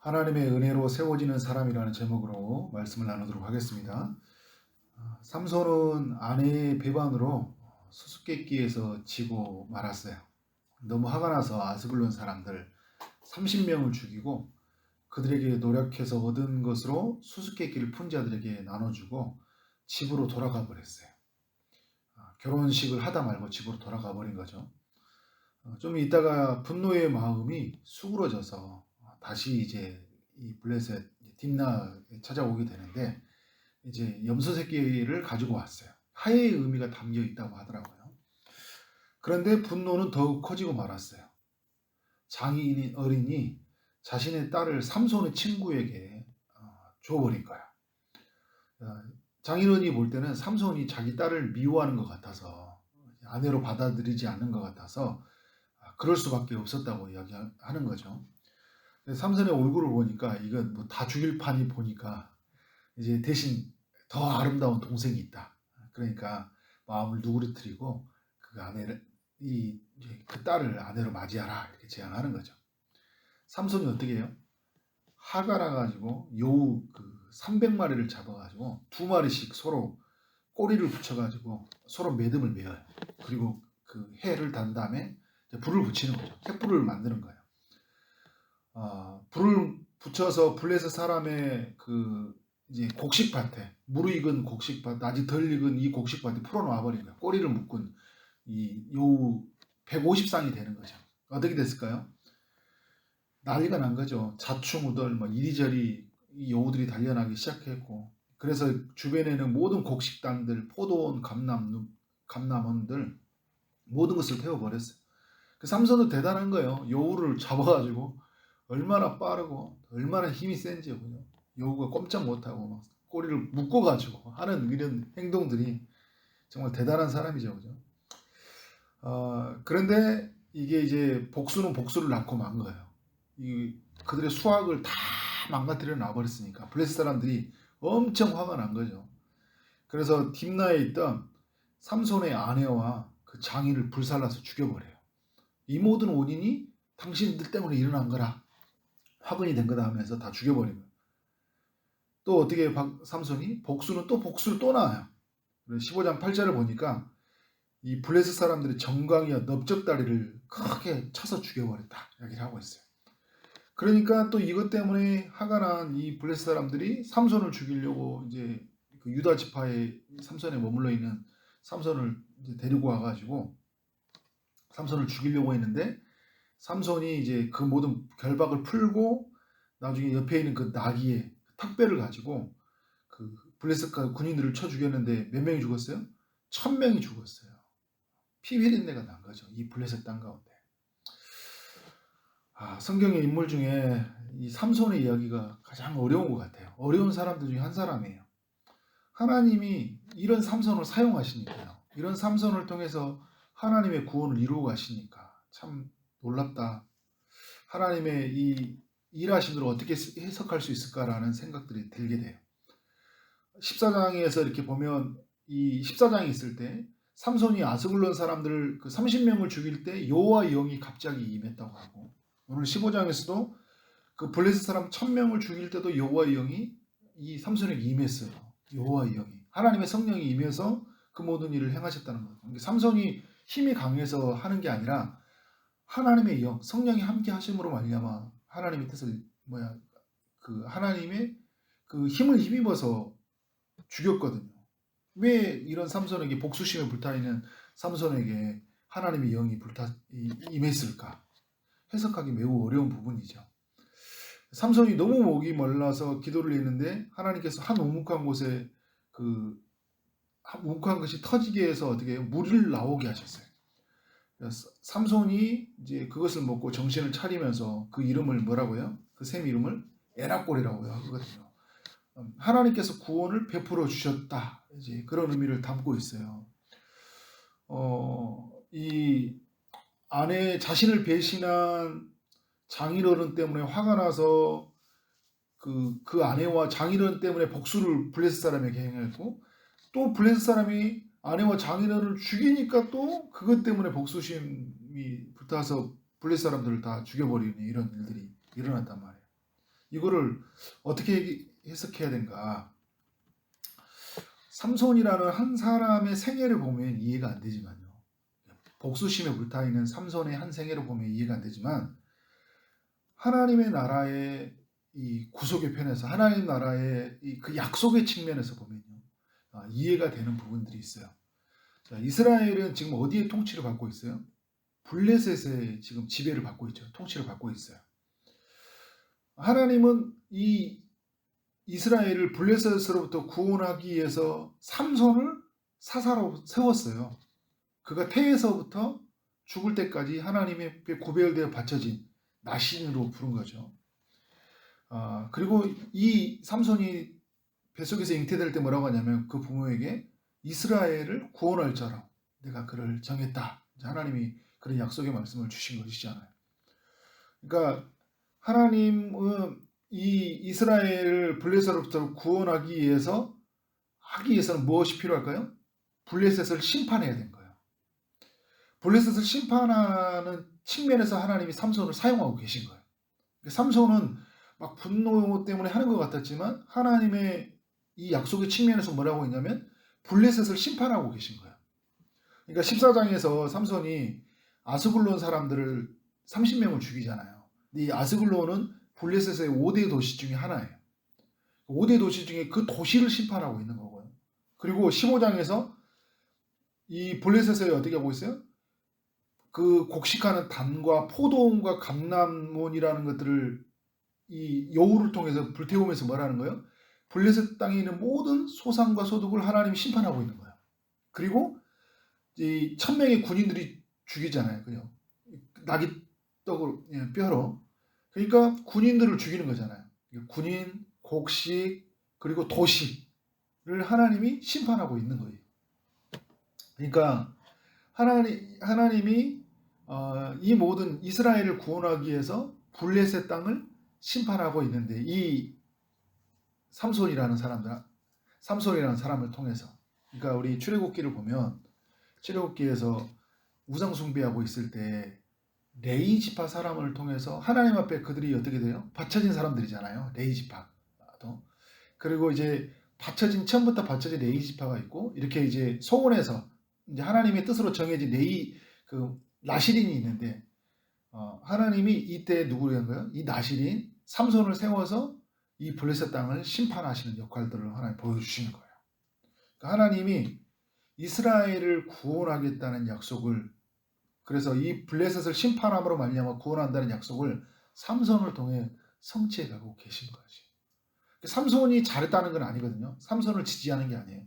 하나님의 은혜로 세워지는 사람이라는 제목으로 말씀을 나누도록 하겠습니다. 삼손은 아내의 배반으로 수수께끼에서 지고 말았어요. 너무 화가 나서 아스글론 사람들 30명을 죽이고 그들에게 노력해서 얻은 것으로 수수께끼를 푼 자들에게 나눠주고 집으로 돌아가 버렸어요. 결혼식을 하다 말고 집으로 돌아가 버린 거죠. 좀 있다가 분노의 마음이 수그러져서 다시 이제 이 블레셋 딥나에 찾아오게 되는데 이제 염소 새끼를 가지고 왔어요. 하해의 의미가 담겨 있다고 하더라고요. 그런데 분노는 더욱 커지고 말았어요. 장인 어린이 자신의 딸을 삼손의 친구에게 줘버린 거야. 장인어른이 볼 때는 삼손이 자기 딸을 미워하는 것 같아서 아내로 받아들이지 않는 것 같아서 그럴 수밖에 없었다고 이야기하는 거죠. 삼손의 얼굴을 보니까 이건 뭐 다 죽일 판이 보니까 이제 대신 더 아름다운 동생이 있다. 그러니까 마음을 누그러뜨리고 그 아내를 그 딸을 아내로 맞이하라 이렇게 제안하는 거죠. 삼손이 어떻게 해요? 하가라 가지고 여우 그 300마리를 잡아가지고 2마리씩 서로 꼬리를 붙여가지고 서로 매듭을 매어요. 그리고 그 해를 단 다음에 불을 붙이는 거죠. 횃불을 만드는 거예요. 불을 붙여서 블레셋 사람의 그 이제 곡식밭에 무르익은 곡식밭 아직 덜 익은 이 곡식밭에 풀어놓아 버린 거예요. 꼬리를 묶은 이 여우 150쌍이 되는 거죠. 어떻게 됐을까요? 난리가 난 거죠. 자충우돌 뭐 이리저리 이 여우들이 달려나기 시작했고 그래서 주변에는 모든 곡식단들, 포도원, 감남원들 모든 것을 태워버렸어요. 그 삼손도 대단한 거예요. 여우를 잡아가지고 얼마나 빠르고 얼마나 힘이 센지요. 여우가 꼼짝 못하고 막 꼬리를 묶어가지고 하는 이런 행동들이 정말 대단한 사람이죠. 그죠? 그런데 이게 이제 복수는 복수를 낳고 만 거예요. 그들의 수확을 다 망가뜨려 놔버렸으니까 블레셋 사람들이 엄청 화가 난 거죠. 그래서 딥나에 있던 삼손의 아내와 그 장인을 불살라서 죽여버려요. 이 모든 원인이 당신들 때문에 일어난 거라 화근이 된 거다 하면서 다 죽여버린 거예요. 또 어떻게 삼손이 복수는 또 복수를 또 낳아요. 15장 8절을 보니까 이 블레셋 사람들이 정강이와 넓적다리를 크게 쳐서 죽여버렸다 이야기를 하고 있어요. 그러니까 또 이것 때문에 화가 난 이 블레셋 사람들이 삼손을 죽이려고 이제 그 유다 지파에 삼손에 머물러 있는 삼손을 이제 데리고 와가지고 삼손을 죽이려고 했는데 삼손이 이제 그 모든 결박을 풀고 나중에 옆에 있는 그 나귀의 턱뼈를 가지고 그 블레셋 군인들을 쳐 죽였는데 몇 명이 죽었어요? 1000명이 죽었어요. 피 비린내가 난 거죠. 이 블레셋 땅 가운데. 성경의 인물 중에 이 삼손의 이야기가 가장 어려운 것 같아요. 어려운 사람들 중에 한 사람이에요. 하나님이 이런 삼손을 사용하시니까요. 이런 삼손을 통해서 하나님의 구원을 이루어 가시니까 참 놀랍다. 하나님의 이 일하심을 어떻게 해석할 수 있을까라는 생각들이 들게 돼요. 14장에서 이렇게 보면 이 14장이 있을 때 삼손이 아스글론 사람들 그 30명을 죽일 때 여호와의 영이 갑자기 임했다고 하고 오늘 15장에서도 그 블레셋 사람 1000명을 죽일 때도 여호와의 영이 이 삼손에게 임했어요. 여호와의 영이 하나님의 성령이 임해서 그 모든 일을 행하셨다는 거예요. 삼손이 힘이 강해서 하는 게 아니라 하나님의 영, 성령이 함께 하심으로 말미암아 하나님의 뜻을 그 하나님의 그 힘을 힘입어서 죽였거든요. 왜 이런 삼손에게 복수심에 불타있는 삼손에게 하나님의 영이 임했을까? 해석하기 매우 어려운 부분이죠. 삼손이 너무 목이 말라서 기도를 했는데 하나님께서 한 우묵한 곳에 그 우묵한 것이 터지게 해서 어떻게 해요? 물을 나오게 하셨어요. 삼손이 이제 그것을 먹고 정신을 차리면서 그 이름을 뭐라고요? 그 샘 이름을 에락골이라고 하거든요. 하나님께서 구원을 베풀어 주셨다. 이제 그런 의미를 담고 있어요. 이 아내 자신을 배신한 장인어른 때문에 화가 나서 그 아내와 장인어른 때문에 복수를 블레셋 사람에게 행했고 또 블레셋 사람이 아내와 장인어른을 죽이니까 또 그것 때문에 복수심이 불타서 블레셋 사람들을 다 죽여버리는 이런 일들이 일어났단 말이에요. 이거를 어떻게 해석해야 되는가? 삼손이라는 한 사람의 생애를 보면 이해가 안 되지만요. 복수심에 불타있는 삼손의 한 생애를 보면 이해가 안 되지만 하나님의 나라의 이 구속의 편에서 하나님 나라의 그 약속의 측면에서 보면요. 이해가 되는 부분들이 있어요. 자, 이스라엘은 지금 어디에 통치를 받고 있어요? 블레셋의 지금 지배를 받고 있죠. 통치를 받고 있어요. 하나님은 이 이스라엘을 블레셋으로부터 구원하기 위해서 삼손을 사사로 세웠어요. 그가 태에서부터 죽을 때까지 하나님의 구별되어 바쳐진 나신으로 부른 거죠. 그리고 이 삼손이 뱃속에서 잉태될 때 뭐라고 하냐면 그 부모에게 이스라엘을 구원할 자로 내가 그를 정했다. 하나님이 그런 약속의 말씀을 주신 것이잖아요. 그러니까 하나님은 이 이스라엘을 블레셋으로부터 구원하기 위해서는 무엇이 필요할까요? 블레셋을 심판해야 된 거예요. 블레셋을 심판하는 측면에서 하나님이 삼손을 사용하고 계신 거예요. 삼손은 막 분노 때문에 하는 것 같았지만 하나님의 이 약속의 측면에서 뭐라고 했냐면 블레셋을 심판하고 계신 거예요. 그러니까 14장에서 삼손이 아스글론 사람들을 30명을 죽이잖아요. 이 아스글론은 블레셋의 5대 도시 중에 하나예요. 5대 도시 중에 그 도시를 심판하고 있는 거고요. 그리고 15장에서 이 블레셋에 어떻게 하고 있어요? 그 곡식하는 단과 포도원과 감람원이라는 것들을 이 여우를 통해서 불태우면서 뭐라는 거예요? 블레셋 땅에 있는 모든 소산과 소득을 하나님이 심판하고 있는 거예요. 그리고 이 1000명의 군인들이 죽이잖아요. 그냥 나귀떡으로 뼈로. 그러니까 군인들을 죽이는 거잖아요. 군인, 곡식, 그리고 도시를 하나님이 심판하고 있는 거예요. 그러니까 하나님이 이 모든 이스라엘을 구원하기 위해서 블레셋 땅을 심판하고 있는데 이 삼손이라는 사람을 통해서, 그러니까 우리 출애굽기를 보면 출애굽기에서 우상 숭배하고 있을 때 레위 지파 사람을 통해서 하나님 앞에 그들이 어떻게 돼요? 바쳐진 사람들이잖아요. 레위 지파도. 그리고 이제 처음부터 바쳐진 레위 지파가 있고 이렇게 이제 소원에서 이제 하나님의 뜻으로 정해진 레위 그 나실인이 있는데 하나님이 이때 누구를 한 거예요? 이 나실인 삼손을 세워서 이 블레셋 땅을 심판하시는 역할들을 하나님 보여주시는 거예요. 그러니까 하나님이 이스라엘을 구원하겠다는 약속을, 그래서 이 블레셋을 심판함으로 말미암아 구원한다는 약속을 삼손을 통해 성취해 가고 계신 것이. 삼손이 잘했다는 건 아니거든요. 삼손을 지지하는 게 아니에요.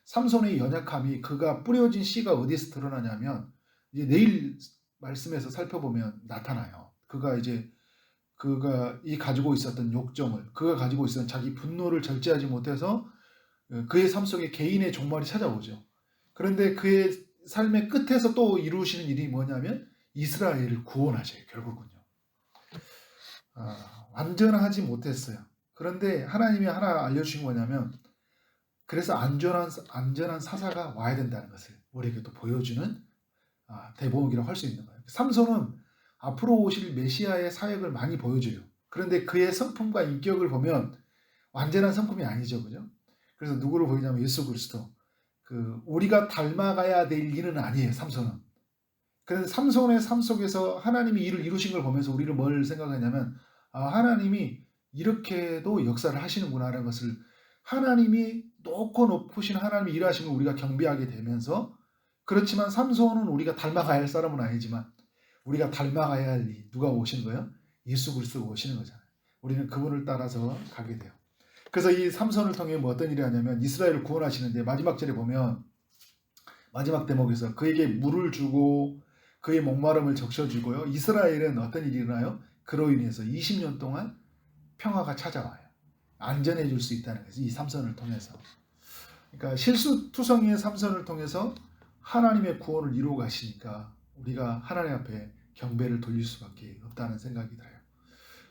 삼손의 연약함이 그가 뿌려진 씨가 어디에서 드러나냐면 이제 내일 말씀에서 살펴보면 나타나요. 그가 가지고 있었던 욕정을, 그가 가지고 있었던 자기 분노를 절제하지 못해서 그의 삶 속에 개인의 종말이 찾아오죠. 그런데 그의 삶의 끝에서 또 이루시는 일이 뭐냐면 이스라엘을 구원하셔요. 결국은요. 완전하지 못했어요. 그런데 하나님이 하나 알려주신 거냐면 그래서 안전한 사사가 와야 된다는 것을 우리에게 또 보여주는 대목이라고 할 수 있는 거예요. 삼손은 앞으로 오실 메시아의 사역을 많이 보여줘요. 그런데 그의 성품과 인격을 보면 완전한 성품이 아니죠. 그죠? 그래서 누구를 보이냐면 예수 그리스도. 우리가 닮아가야 될 일은 아니에요. 삼손은. 그런데 삼손의 삶 속에서 하나님이 일을 이루신 걸 보면서 우리는 뭘 생각하냐면 하나님이 이렇게도 역사를 하시는구나라는 것을, 하나님이 높고 높으신 하나님이 일하시는 걸 우리가 경배하게 되면서, 그렇지만 삼손은 우리가 닮아가야 할 사람은 아니지만 우리가 닮아가야 할 누가 오시는 거예요? 예수 그리스도가 오시는 거잖아요. 우리는 그분을 따라서 가게 돼요. 그래서 이 삼손을 통해 어떤 일이 하냐면 이스라엘을 구원하시는데 마지막 절에 보면 마지막 대목에서 그에게 물을 주고 그의 목마름을 적셔주고요. 이스라엘은 어떤 일이 일어나요? 그로 인해서 20년 동안 평화가 찾아와요. 안전해 줄 수 있다는 거죠. 이 삼손을 통해서. 그러니까 실수투성이의 삼손을 통해서 하나님의 구원을 이루어 가시니까 우리가 하나님 앞에 경배를 돌릴 수밖에 없다는 생각이 들어요.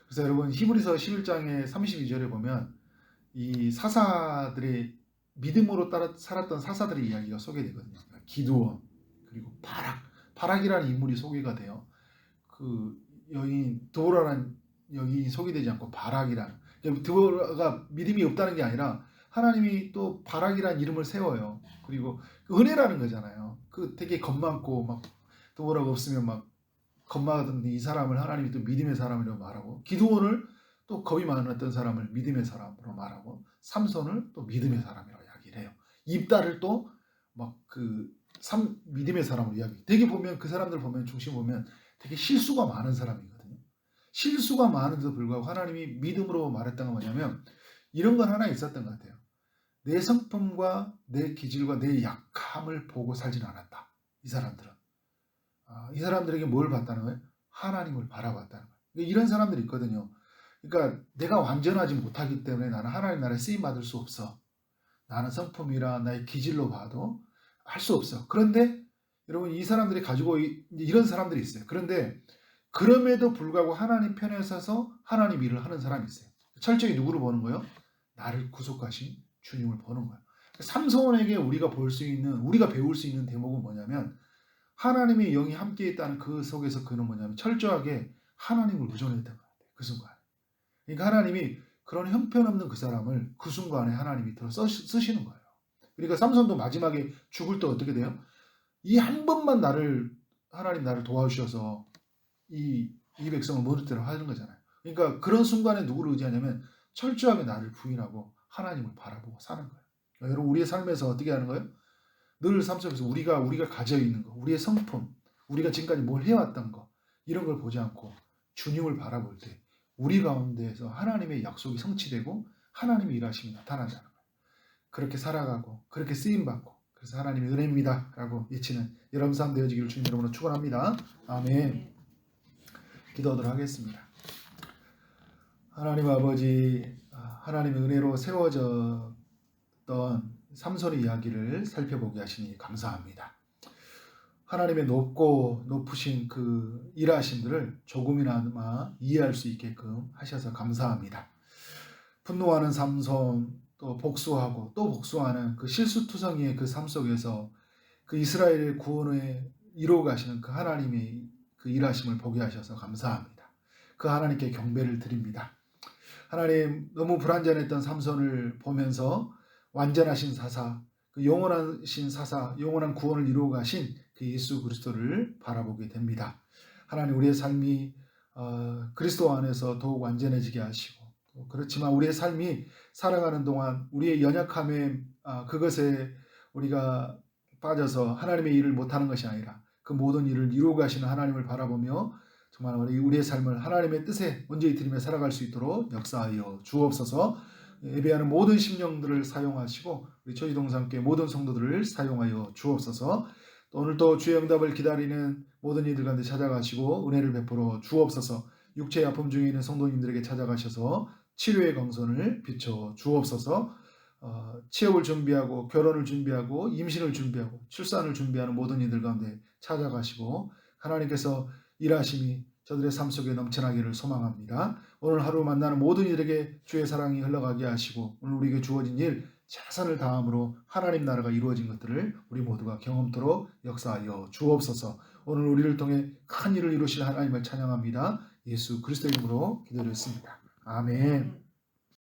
그래서 여러분 히브리서 11장의 32절에 보면 이 사사들의 믿음으로 살았던 사사들의 이야기가 소개되거든요. 기드온, 그리고 바락이라는 인물이 소개가 돼요. 그 여인 도라라는 여기 소개되지 않고 바락이란, 드보라가 믿음이 없다는 게 아니라 하나님이 또 바락이란 이름을 세워요. 그리고 그 은혜라는 거잖아요. 그 되게 겁 많고 막 드보라가 없으면 막 겁많았던 이 사람을 하나님이 또 믿음의 사람이라고 말하고, 기드온을 또 겁이 많았던 사람을 믿음의 사람으로 말하고, 삼손을 또 믿음의 사람이라고 이야기를 해요. 입다를 또 막 믿음의 사람으로 이야기. 되게 보면 그 사람들 보면 중심 보면 되게 실수가 많은 사람이거든요. 실수가 많은데도 불구하고 하나님이 믿음으로 말했던 건 뭐냐면 이런 건 하나 있었던 것 같아요. 내 성품과 내 기질과 내 약함을 보고 살진 않았다. 이 사람들은. 이 사람들에게 뭘 봤다는 거예요? 하나님을 바라봤다는 거예요. 이런 사람들이 있거든요. 그러니까 내가 완전하지 못하기 때문에 나는 하나님 나라에 쓰임 받을 수 없어. 나는 성품이라 나의 기질로 봐도 할 수 없어. 그런데 여러분, 이 사람들이 가지고 이런 사람들이 있어요. 그런데 그럼에도 불구하고 하나님 편에 서서 하나님 일을 하는 사람이 있어요. 철저히 누구를 보는 거예요? 나를 구속하신 주님을 보는 거예요. 삼손에게 우리가 배울 수 있는 대목은 뭐냐면, 하나님의 영이 함께 있다는 그 속에서 그는 뭐냐면 철저하게 하나님을 의존했던 것 같아요. 그 순간에. 그러니까 하나님이 그런 형편없는 그 사람을 그 순간에 하나님이 들어 쓰시는 거예요. 그러니까 삼손도 마지막에 죽을 때 어떻게 돼요? 이 한 번만 하나님 나를 도와주셔서 이 백성을 모두대로 하는 거잖아요. 그러니까 그런 순간에 누구를 의지하냐면 철저하게 나를 부인하고 하나님을 바라보고 사는 거예요. 그러니까 여러분, 우리의 삶에서 어떻게 하는 거예요? 늘 삶 속에서 우리가 가져 있는 거, 우리의 성품, 우리가 지금까지 뭘 해왔던 거, 이런 걸 보지 않고 주님을 바라볼 때 우리 가운데에서 하나님의 약속이 성취되고 하나님의 일하심이 나타난다는 거예요. 그렇게 살아가고 그렇게 쓰임받고, 그래서 하나님의 은혜입니다 라고 외치는 여러분 삶 되어지기를 주님 이름으로 축원합니다. 아멘. 기도하도록 하겠습니다. 하나님 아버지, 하나님의 은혜로 세워졌던 삼손의 이야기를 살펴보게 하시니 감사합니다. 하나님의 높고 높으신 그 일하심들을 조금이나마 이해할 수 있게끔 하셔서 감사합니다. 분노하는 삼손, 또 복수하고 또 복수하는 그 실수투성이의 그 삶 속에서 그 이스라엘의 구원을 이루어 가시는 그 하나님의 그 일하심을 보게 하셔서 감사합니다. 그 하나님께 경배를 드립니다. 하나님, 너무 불완전했던 삼손을 보면서 완전하신 사사, 그 영원하신 사사, 영원한 구원을 이루어 가신 그 예수 그리스도를 바라보게 됩니다. 하나님, 우리의 삶이 그리스도 안에서 더욱 완전해지게 하시고, 그렇지만 우리의 삶이 살아가는 동안 우리의 연약함에 그것에 우리가 빠져서 하나님의 일을 못하는 것이 아니라 그 모든 일을 이루어 가시는 하나님을 바라보며 정말 우리의 삶을 하나님의 뜻에 온전히 드리며 살아갈 수 있도록 역사하여 주옵소서. 예배하는 모든 심령들을 사용하시고 우리 초지동산교회 모든 성도들을 사용하여 주옵소서. 또 오늘도 주의 응답을 기다리는 모든 이들 가운데 찾아가시고 은혜를 베풀어 주옵소서. 육체의 아픔 중에 있는 성도님들에게 찾아가셔서 치료의 광선을 비춰 주옵소서. 취업을 준비하고 결혼을 준비하고 임신을 준비하고 출산을 준비하는 모든 이들 가운데 찾아가시고 하나님께서 일하심이 저들의 삶 속에 넘쳐나기를 소망합니다. 오늘 하루 만나는 모든 이들에게 주의 사랑이 흘러가게 하시고 오늘 우리에게 주어진 일 최선을 다함으로 하나님 나라가 이루어진 것들을 우리 모두가 경험토록 역사하여 주옵소서. 오늘 우리를 통해 큰 일을 이루실 하나님을 찬양합니다. 예수 그리스도 이름으로 기도드렸습니다. 아멘.